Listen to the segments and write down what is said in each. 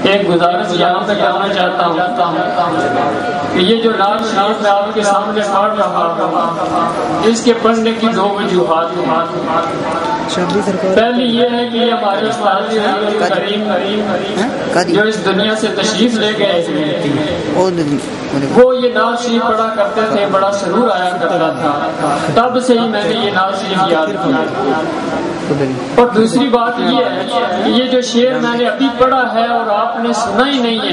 ایک گزارش یہاں پہ کرنا چاہتا ہوں کہ یہ جو نعت شریف میں آپ کے سامنے پڑھ رہا ہوں اس کے پڑھنے کی دو وجوہات ہیں۔ پہلی یہ ہے کہ ہمارے استاد کریم جو اس دنیا سے تشریف لے گئے وہ یہ نعت شریف پڑھا کرتے تھے، بڑا سرور آیا کرتا تھا، تب سے ہی میں نے یہ نعت شریف یاد کیا۔ اور دوسری بات یہ ہے کہ یہ جو شعر میں نے ابھی پڑھا ہے اور آپ نے سنا ہی نہیں ہے،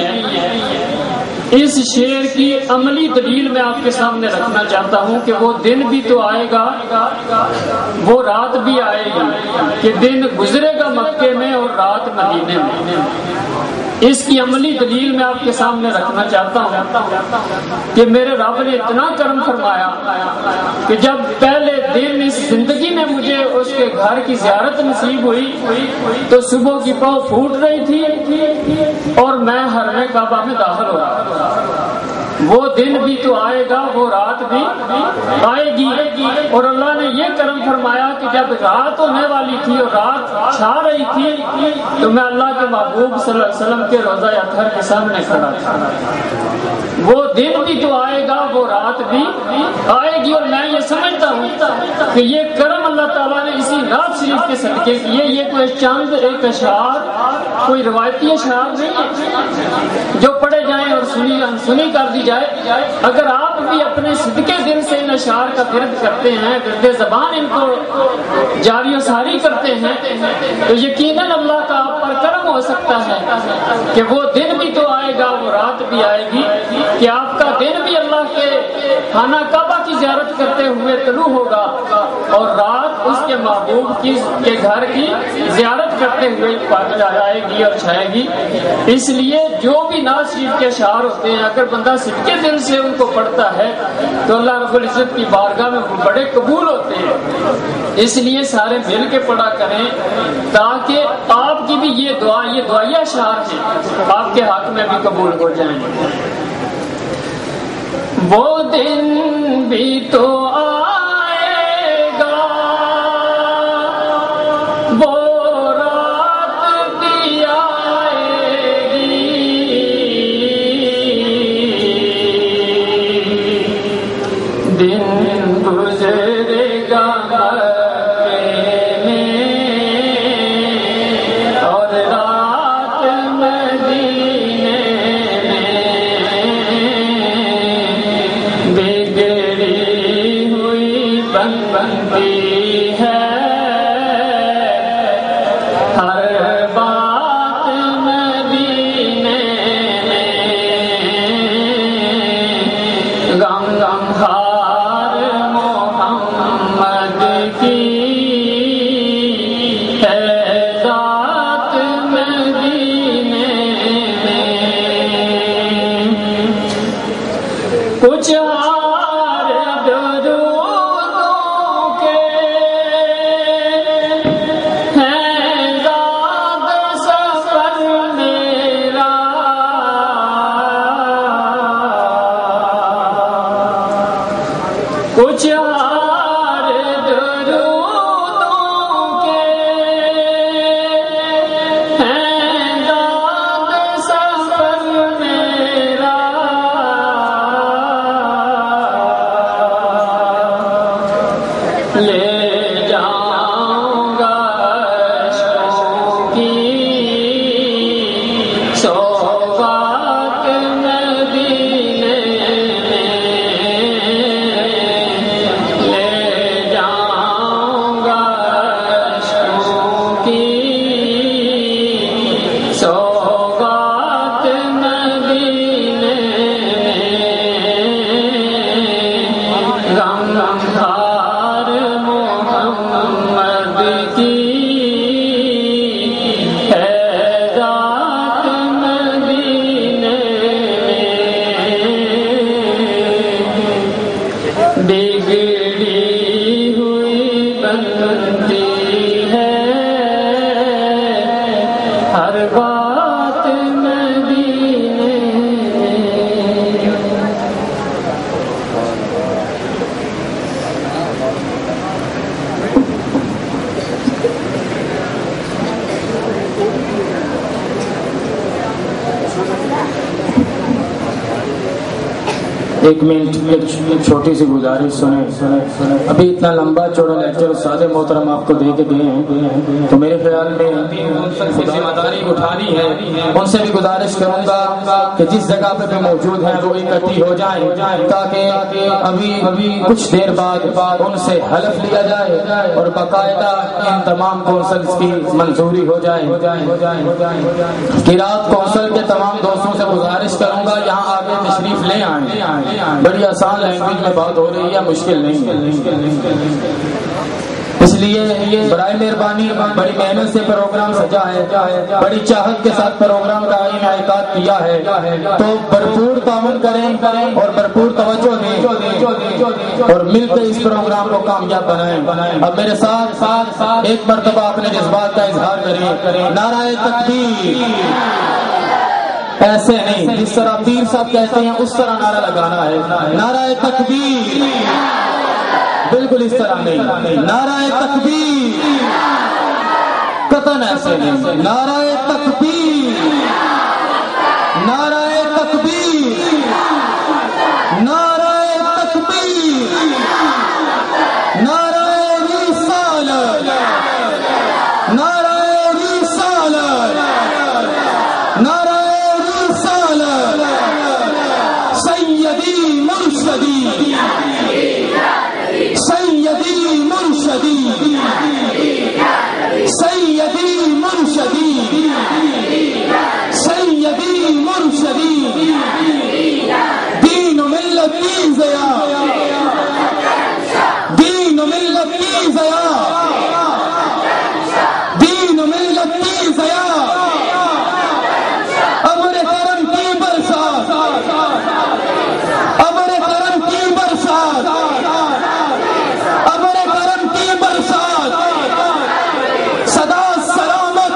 اس شعر کی عملی دلیل میں آپ کے سامنے رکھنا چاہتا ہوں کہ وہ دن بھی تو آئے گا، وہ رات بھی آئے گی کہ دن گزرے گا مکے میں اور رات مدینے میں۔ اس کی عملی دلیل میں آپ کے سامنے رکھنا چاہتا ہوں کہ میرے رب نے اتنا کرم فرمایا کہ جب پہلے دن اس زندگی میں مجھے اس کے گھر کی زیارت نصیب ہوئی تو صبح کی پاؤں پھوٹ رہی تھی اور میں حرم کعبہ میں داخل ہو رہا تھا۔ وہ دن بھی تو آئے گا، وہ رات بھی آئے گی، اور اللہ نے یہ کرم فرمایا کہ جب رات ہونے والی تھی اور رات چھا رہی تھی تو میں اللہ کے محبوب صلی اللہ علیہ وسلم کے روضہ اطہر کے سامنے کھڑا تھا۔ وہ دن بھی تو آئے گا، وہ رات بھی آئے گی، اور میں یہ سمجھتا ہوں کہ یہ کرم اللہ تعالیٰ نے اسی نعت شریف کے صدقے کیے۔ یہ کوئی چند ایک اشعار، کوئی روایتی اشعار نہیں ہے جو پڑھے جائیں اور سنی کر دی جائے۔ اگر آپ بھی اپنے صدقے دل سے ان اشعار کا ورد کرتے ہیں، ورد زبان ان کو جاری و ساری کرتے ہیں، تو یقیناً اللہ کا آپ پر کرم ہو سکتا ہے کہ وہ دن بھی تو آئے گا، وہ رات بھی آئے گی کہ آپ کا دن بھی اللہ کے خانہ کعبہ کی زیارت کرتے ہوئے طلوع ہوگا اور رات اس کے محبوب کے گھر کی زیارت کرتے ہوئے آئے گی اور چھائے گی۔ اس لیے جو بھی نعت شریف کے اشعار ہوتے ہیں اگر بندہ صدقے دل سے ان کو پڑھتا ہے تو اللہ رب العزت کی بارگاہ میں بڑے قبول ہوتے ہیں۔ اس لیے سارے مل کے پڑھا کریں تاکہ آپ کی بھی یہ دعائیہ اشعار ہیں آپ کے حق میں بھی قبول ہو جائیں۔ وہ دن بھی تو آئے گا، وہ رات بھی آئے گی، دن گزرے گا مکے میں اور رات مدینے بنتی ہے ہر بات مدینے میں، غم خار محمد کی ہے ذات مدینے میں۔ کچھ کچھ ہار درودوں کے ہیں داد سفر میرا، ایک منٹ ایک چھوٹی سی گزارش سنیں. ابھی اتنا لمبا چوڑا لیکچر استاد محترم آپ کو دے کے گئے ہیں تو میرے خیال میں ذمہ داری اٹھانی ہے. ان سے بھی گزارش کروں گا کہ جس جگہ پہ بھی موجود ہیں وہ اکٹھی ہو جائیں تاکہ ابھی کچھ دیر بعد ان سے حلف لیا جائے اور باقاعدہ ان تمام کونسلز کی منظوری ہو جائے. قرات کونسل کے تمام دوستوں سے گزارش کروں گا یہاں آگے تشریف لے آئیں. بڑی آسان لینگویج میں بات ہو رہی ہے, مشکل نہیں ہے. اس لیے برائے مہربانی بڑی محنت سے پروگرام سجا ہے, بڑی چاہت کے ساتھ پروگرام کا انعقاد کیا ہے, تو بھرپور تعاون کریں اور بھرپور توجہ دیں اور مل کر اس پروگرام کو کامیاب بنائیں. اب میرے ساتھ ایک مرتبہ اپنے جذبات کا اظہار کریں. نعرہ تکبیر. ایسے نہیں, جس طرح پیر صاحب کہتے ہیں اس طرح نعرہ لگانا ہے. نعرہ تکبیر. بالکل اس طرح نہیں. نعرہ تکبیر. قطعاً ایسے نہیں. نعرہ تکبیر. نعرہ تکبیر. نعرہ تکبیر. نعرہ رسالت. نعرہ رسالت. نعرہ رسالت. سیدی مرشدی. سیدی مرشدی. سیدی مرشدی. سیدی مرشدی. دین و ملت کی ضیا. دین و ملت کی ضیا. دین و ملت کی ضیا. ابر کرم کی برسات. ابر کرم کی برسات. ابر کرم کی برسات. صدا سلامت.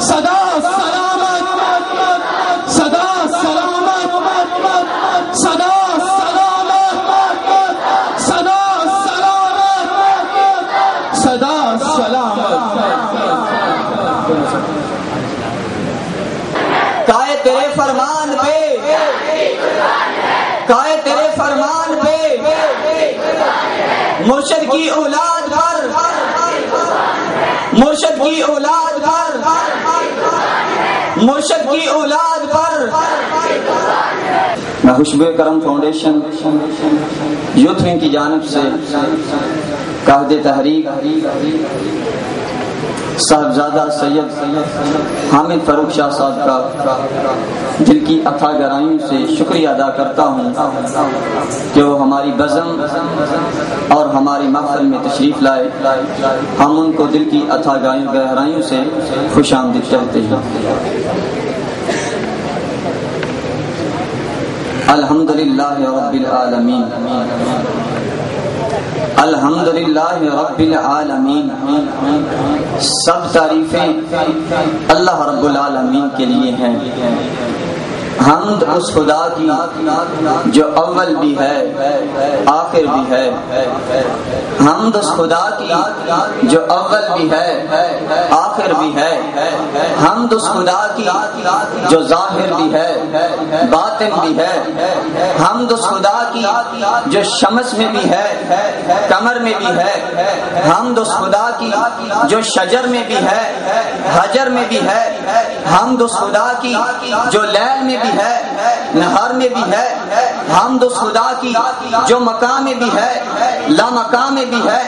صدا سلامت. صدا سلامت. صدا سلامت. صدا سلامت. صدا سلامت. کائے تیرے فرمان پہ. کائے تیرے فرمان پہ. مرشد کی اولاد پر. مرشد کی اولاد پر. مرشد کی اولاد پر. میں خوشبو کرم فاؤنڈیشن یوتھ ونگ کی جانب سے قائد تحریک صاحبزادہ سید حامد فاروق شاہ صاحب کا دل کی اتھا گہرائیوں سے شکریہ ادا کرتا ہوں کہ وہ ہماری بزم اور ہماری محفل میں تشریف لائے. ہم ان کو دل کی اتھا گہرائیوں سے خوش آمدید کہتے ہیں. الحمدللہ رب العالمین. الحمدللہ رب العالمین. سب تعریفیں اللہ رب العالمین کے لیے ہیں. حمد اس خدا کی جو اول بھی ہے آخر بھی ہے. حمد اس خدا کی جو اول بھی ہے آخر بھی ہے. حمد اس خدا کی جو ظاہر بھی ہے باطن بھی ہے. حمد اس خدا کی جو شمس میں بھی ہے قمر میں بھی ہے. حمد اس خدا کی جو شجر میں بھی ہے حجر میں بھی ہے. حمد اس خدا کی جو لیل میں بھی ہے نہار میں بھی ہے. حمد اس خدا کی جو مقام میں بھی ہے لا مقام میں بھی ہے.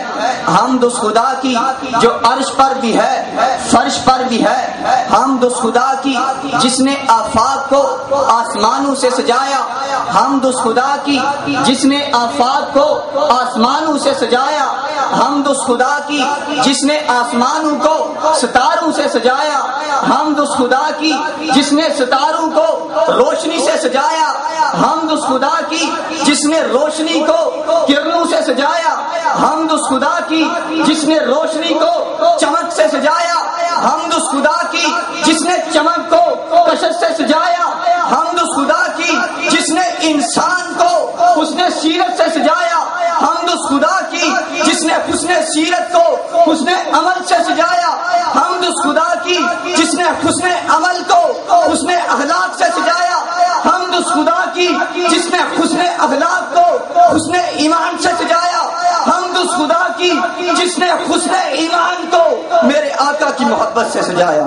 حمد اس خدا کی جو عرش پر بھی ہے فرش پر بھی ہے. حمد اس خدا کی جس نے آفاق کو آسمانوں سے سجایا. حمد اس خدا کی جس نے آفاق کو آسمانوں سے سجایا. حمد اس خدا کی جس نے آسمانوں کو ستاروں سے سجایا. حمد اس خدا کی جس نے ستاروں کو روشنی سے سجایا. حمد اس خدا کی جس نے روشنی کو کرنوں سے سجایا. حمد اس خدا کی جس نے روشنی کو چمک سے سجایا. حمد اس خدا کی جس نے چمک کو کشش سے سجایا. حمد اس خدا کی جس نے انسان کو حسن سیرت سے سجایا. حمد اس خدا کی جس نے حسن سیرت کو حسن عمل سے سجایا. حمد اس خدا کی جس نے حسن عمل کو حسن اخلاق سے سجایا. حمد اس خدا کی جس نے حسن اخلاق کو حسن ایمان سے سجایا، حمد اس خدا کی جس نے حسن ایمان کو میرے آقا کی محبت سے سجایا۔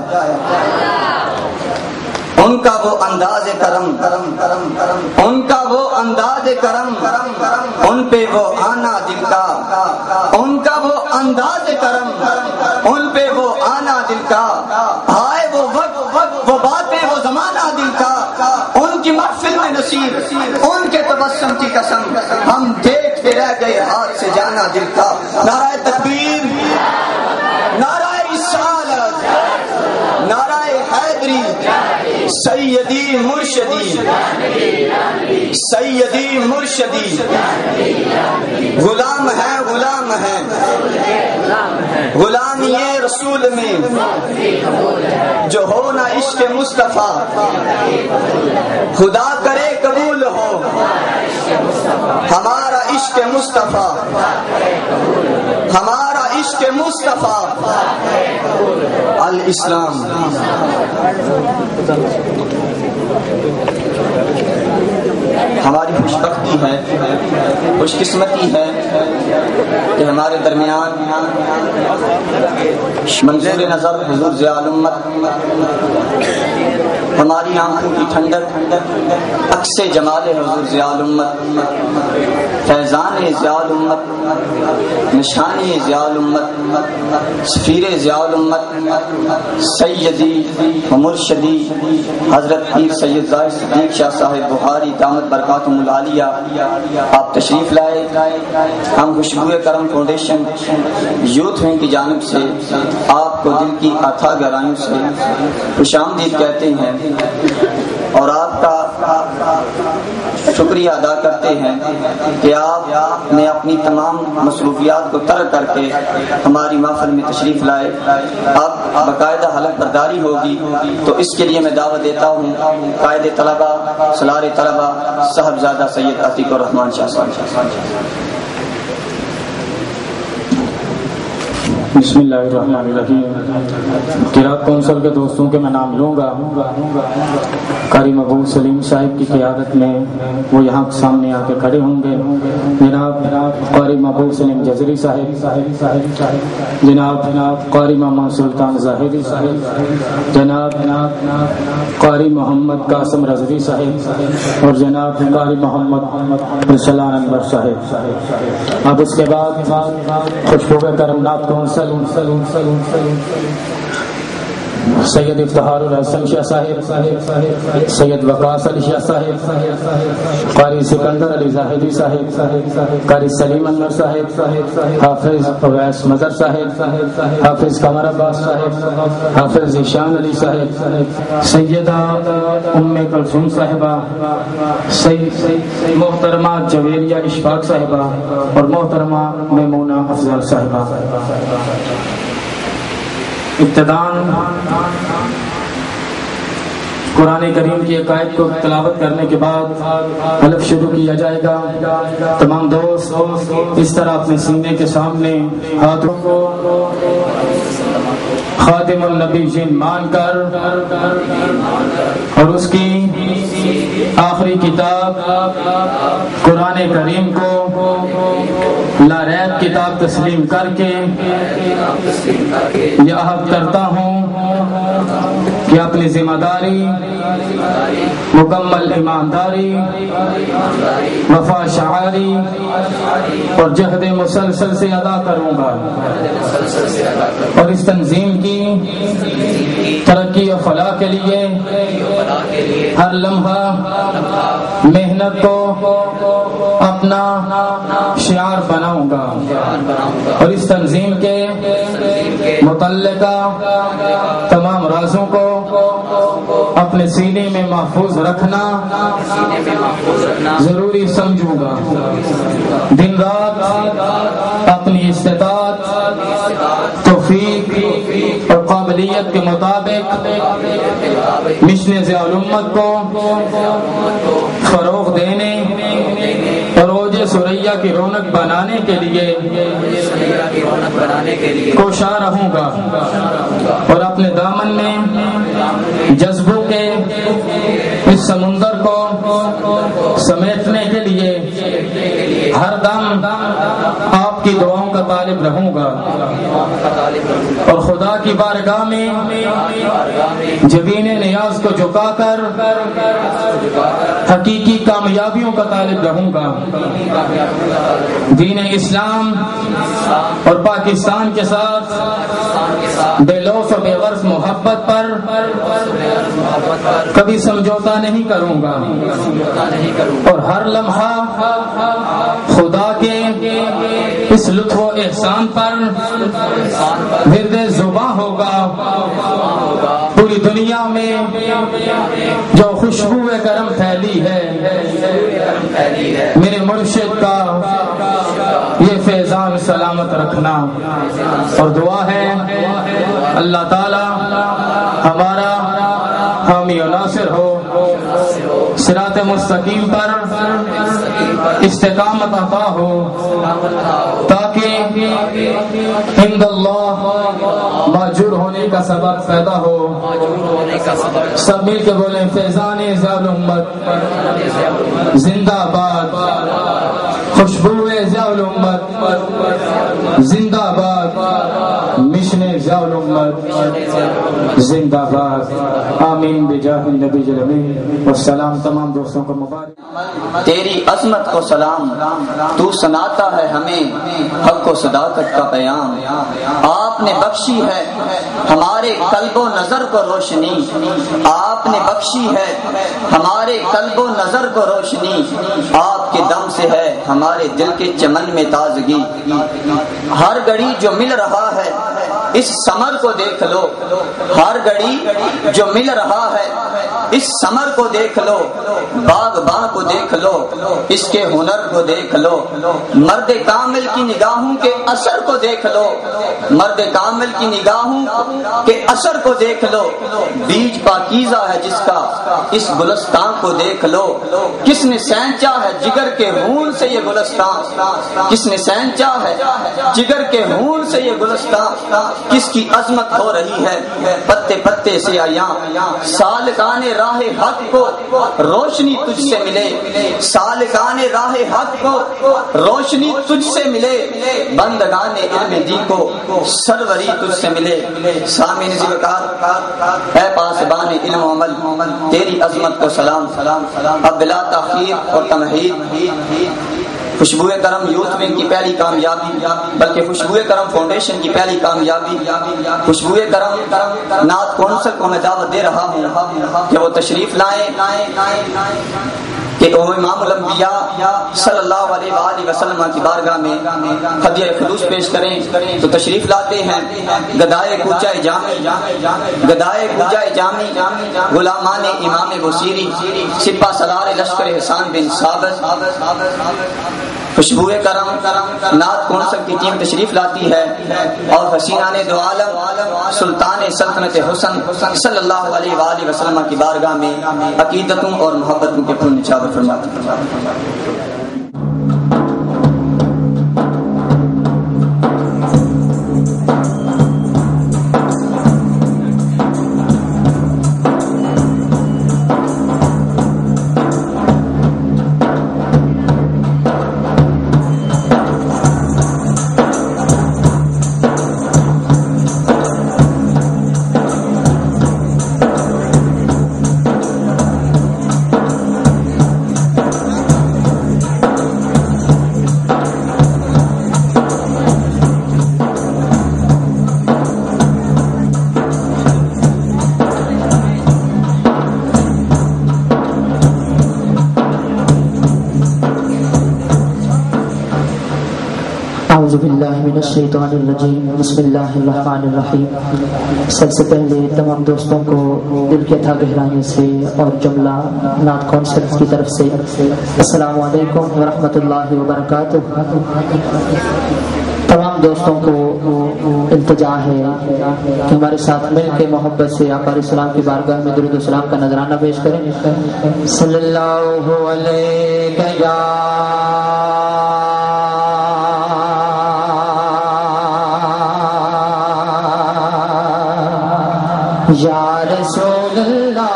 ان کا وہ انداز کرم، ان کا وہ انداز کرم، ان پہ وہ آنا دل کا، ان کا وہ انداز کرم، ان پہ وہ آنا دل کا، ہائے وہ وقت وہ باتیں وہ زمانہ دل کا، ان کی محفل میں نصیب ان کے تبسم کی قسم، ہم دیکھتے رہ گئے ہاتھ سے جانا دل کا۔ نعرہ تکبیر، نعرہ رسالت، نعرہ حیدری، سیدی مرشدی، سیدی مرشدی، غلام ہے غلام ہے غلامی رسول میں، جو ہو نہ عشق مصطفیٰ خدا کرے قبول ہو، ہمارا عشق مصطفیٰ، ہمارا عشق مصطفیٰ الاسلام۔ ہماری خوش بختی ہے، خوش قسمتی ہے کہ ہمارے درمیان منظور نظر حضور ضیاء الامت، ہماری آنکھوں کی ٹھنڈک، عکس جمال حضور ضیاء الامت، فیضان ضیاء الامت، نشانی ضیاء الامت، سفیر ضیاء الامت، سیدی و مرشدی حضرت پیر سید زاہد صدیق شاہ صاحب بخاری دامت برکاتہم العالیہ آپ تشریف لائے۔ ہم خوشبوئے کرم فاؤنڈیشن یوتھ ونگ کی جانب سے آپ کو دل کی اتھا گہرائیوں سے خوش آمدید کہتے ہیں اور آپ کا شکریہ ادا کرتے ہیں کہ آپ نے اپنی تمام مصروفیات کو ترک کر کے ہماری محفل میں تشریف لائے۔ اب باقاعدہ حلق برداری ہوگی تو اس کے لیے میں دعوت دیتا ہوں قائد طلبہ سالار طلبہ صاحبزادہ سید عتیق الرحمان شاہ صاحب۔ بسم اللہ الرحمن الرحیم۔ قرات کونسل کے دوستوں کے میں نام لوں گا۔ قاری محبوب سلیم صاحب کی قیادت میں وہ یہاں سامنے آ کے کھڑے ہوں گے۔ جناب قاری محبوب سلیم جزری صاحب، جناب قاری محمد سلطان ظاہری صاحب، جناب قاری محمد قاسم رضوی صاحب اور جناب قاری محمد ارسلان انور صاحب۔ اب اس کے بعد خوشبو کرم نعت کونسل سید افتخار الحسن شاہ صاحب، سید وقاص علی شاہ صاحب، قاری سکندر علی زاہدی صاحب، قاری سلیم انور صاحب، حافظ اویس مظہر صاحب، حافظ قمر عباس صاحب، حافظ ذیشان علی صاحب، سیدہ ام کلثوم صاحبہ، محترمہ جویریہ اشفاق صاحبہ اور محترمہ میمونہ افضل صاحبہ۔ ابتداً قرآن کریم کی عقائد کو تلاوت کرنے کے بعد حلق شروع کیا جائے گا۔ تمام دوست اس طرح اپنے سینے کے سامنے ہاتھوں کو خاتم النبی جن مان کر اور اس کی آخری کتاب قرآن کریم کو لا ریب کتاب تسلیم کر کے یہ عہد کرتا ہوں کہ اپنی ذمہ داری، مکمل ایمانداری، وفا شعاری اور جہد مسلسل سے ادا کروں گا اور اس تنظیم کی ترقی و فلاح کے لیے ہر لمحہ محنت کو اپنا شعار بناؤں گا اور اس تنظیم کے متعلقہ تمام رازوں کو اپنے سینے میں محفوظ رکھنا ضروری سمجھوں گا۔ دن رات اپنی استطاعت، توفیق اور قابلیت کے مطابق مشن ضیاء الامت کو فروغ دینے اور اوج سریا کی رونق بنانے کے لیے کوشاں رہوں گا اور اپنے دامن میں جذبوں کے اس سمندر کو سمیٹنے کے لیے ہر دم آپ کی دعاؤں کا طالب رہوں گا، اور خدا کی بارگاہ میں جبین نیاز کو جھکا کر حقیقی کامیابیوں کا طالب رہوں گا۔ دین اسلام اور پاکستان کے ساتھ بے لوث و بے غرض محبت پر کبھی سمجھوتا نہیں کروں گا، اور ہر لمحہ خدا کے اس لطف و احسان پر ورد زباں ہوگا۔ پوری دنیا میں جو خوشبو کرم پھیلی ہے، میرے مرشد کا یہ فیضان سلامت رکھنا، اور دعا ہے اللہ تعالی ہمارا حامی و ناصر ہو، صراط مستقیم پر استقامت عطا ہو، تاکہ عند اللہ ماجور ہونے کا سبب پیدا ہو۔ سب مل کے بولیں فیضان ضیاء الامت زندہ باد، خوشبو ضیاء الامت زندہ باد، مشن ضیاء الامت زندہ باد۔ آمین بجاہ النبی الامین۔ والسلام تمام دوستوں کو مبارک۔ تیری عظمت کو سلام، تو سناتا ہے ہمیں حق و صداقت کا پیام۔ آپ نے بخشی ہے ہمارے قلب و نظر کو روشنی، آپ نے بخشی ہے ہمارے قلب و نظر کو روشنی، آپ کے دم سے ہے ہمارے دل کے چمن میں تازگی۔ ہر گھڑی جو مل رہا ہے اس ثمر کو دیکھ لو، ہر گھڑی جو مل رہا ہے اس ثمر کو دیکھ لو، باغ باں کو دیکھ لو، اس کے ہنر کو دیکھ لو، مرد کامل کی نگاہوں کے اثر کو دیکھ لو، مرد کامل کی نگاہوں کے اثر کو دیکھ لو، بیج پاکیزہ ہے جس کا اس گلستان کو دیکھ لو، کس نے سینچا ہے جگر کے خون سے یہ گلستان، کس نے سینچا ہے جگر کے خون سے یہ گلستان، کس کی عظمت ہو رہی ہے پتے پتے سے آیاں، سالکان راہ حق کو روشنی تجھ سے ملے، سالکان راہ حق کو روشنی تجھ سے ملے، بندگان علم دی کو سروری تجھ سے ملے۔ سامعین ذوالوقار، اے پاسبان علم و عمل، تیری عظمت کو سلام۔ اب بلا تاخیر اور تمہید خوشبو کرم یوتھ ونگ کی پہلی کامیابی، بلکہ خوشبو کرم فاؤنڈیشن کی پہلی کامیابی، خوشبو کرم نعت کونسل کو میں دعوت دے رہا ہوں کہ وہ تشریف لائیں کہ وہ امام الانبیاء صلی اللہ علیہ وآلہ وسلم کی بارگاہ میں ہدیہ خلوص پیش کریں تو تشریف لاتے ہیں گدائے کوچہ جامی، گدائے کوچہ جامی، غلامان امام بصیری، سپہ سالار لشکر حسان بن ثابت۔ خوشبو کرم نعت کونسل کی ٹیم تشریف لاتی ہے اور حسینان دو عالم سلطان سلطنت حسن صلی اللہ علیہ وآلہ وسلم کی بارگاہ میں عقیدتوں اور محبتوں کے پھول نچھاور فرماتی ہیں۔ اعوذ باللہ من الشیطان الرجیم، بسم اللہ الرحمن الرحیم۔ سب سے پہلے تمام دوستوں کو دل کے تھا گہرائیوں سے اور جملہ نعت کونسل کی طرف سے السلام علیکم ورحمۃ اللہ وبرکاتہ۔ تمام دوستوں کو التجا ہے کہ ہمارے ساتھ مل کے محبت سے آقا علیہ السلام کی بارگاہ میں درود و سلام کا نذرانہ پیش کریں۔ صلی اللہ علیہ یا رسول اللہ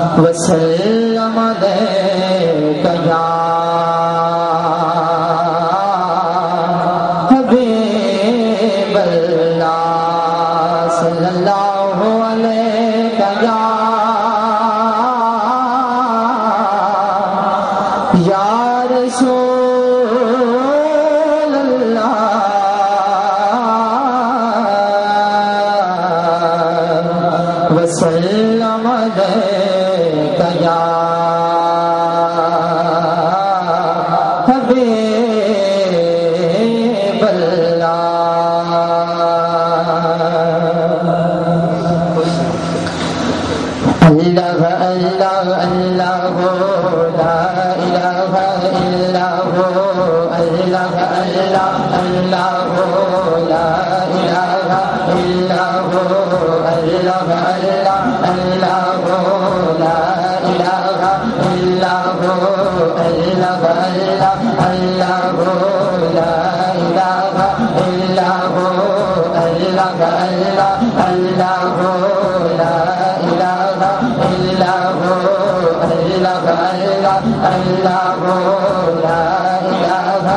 وسلم علیک یا حبیب اللہ صلی اللہ علیک یا رسول اللہ وسلم علیک یا حبیب اللہ اللہ اللہ اللہ لا الہ الا ہو اللہ اللہ اللہ لا الہ الا ہو اللہ اللہ اللہ لا الہ الا ہو اللہ اللہ اللہ لا الہ الا ہو اللہ اللہ اللہ لا الہ الا ہو اللہ اللہ اللہ لا الہ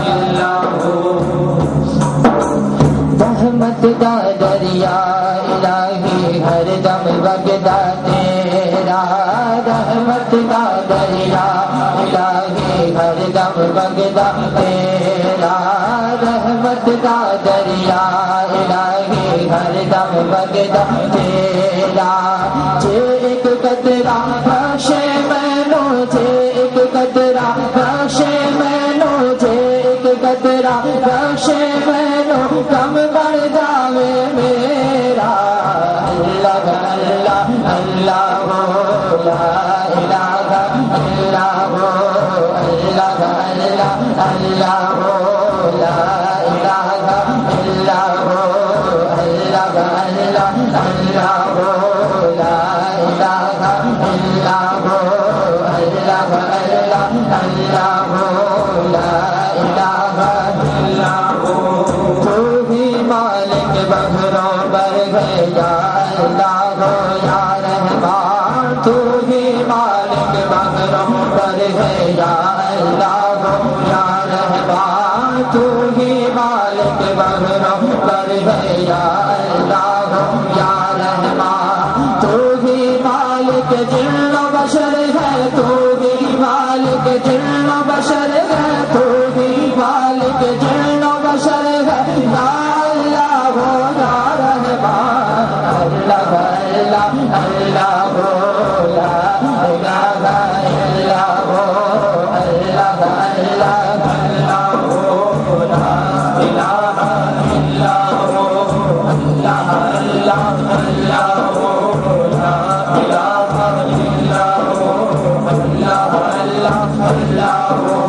الا ہو رحمت کا دریا الہی ہر دم بگدا تیرا رحمت کا دریا الہی ہر دم بگدا تیرا رحمت کا دریا الہی ہر دم بگدا تیرا جے ایک قطرہ بخشے مینوں جے ایک قطرہ بخشے مینوں جے ایک قطرہ بخشے مینوں کم بڑھ جاوے میرا اللہ اللہ اللہ لا الہ الا ہو اللہ اللہ اللہ لا الہ الا ہو اللہ اللہ اللہ لا الہ الا ہو اللہ اللہ اللہ لا الہ الا ہو تو ہی مالک بغروں پر ہے یا اللہ ہو یا رحمان تو ہی مالک بغروں پر ہے یا اللہ ہو یا رحمان تو ہی مالک بغروں پر ہے یا اللہ ہو یا رحمان تو ہی مالک جن و بشر ہے تو ہی مالک جن و بشر ہے تو ہی مالک جن و بشر ہے یا اللہ ہو یا رحمان اللہ اللہ اللہ ہو لا الہ الا ہو اللہ اللہ اللہ ہو لا الہ الا ہو اللہ اللہ اللہ ہو لا الہ الا ہو اللہ اللہ اللہ ہو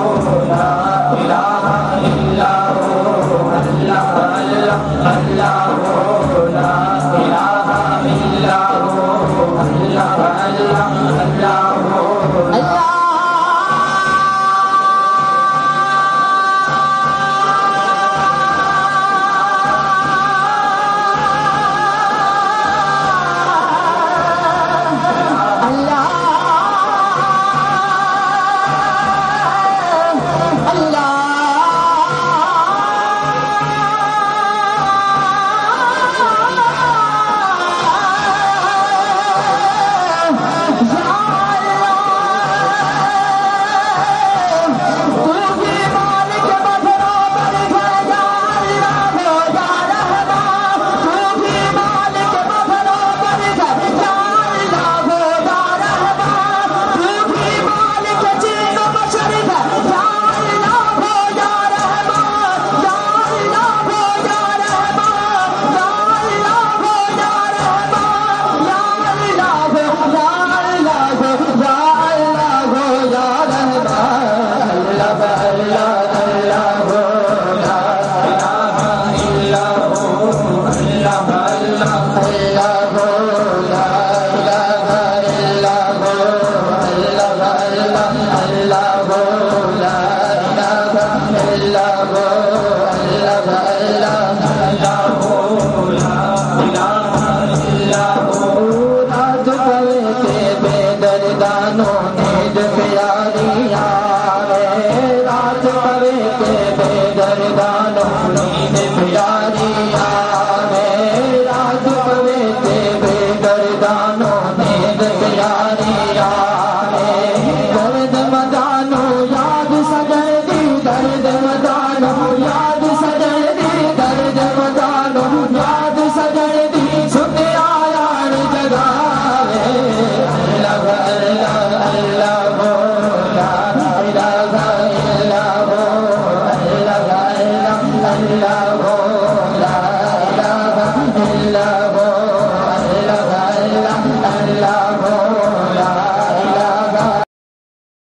لا الہ الا ہو اللہ اللہ اللہ ہو لا الہ الا ہو اللہ اللہ اللہ ہو اللہ اللہ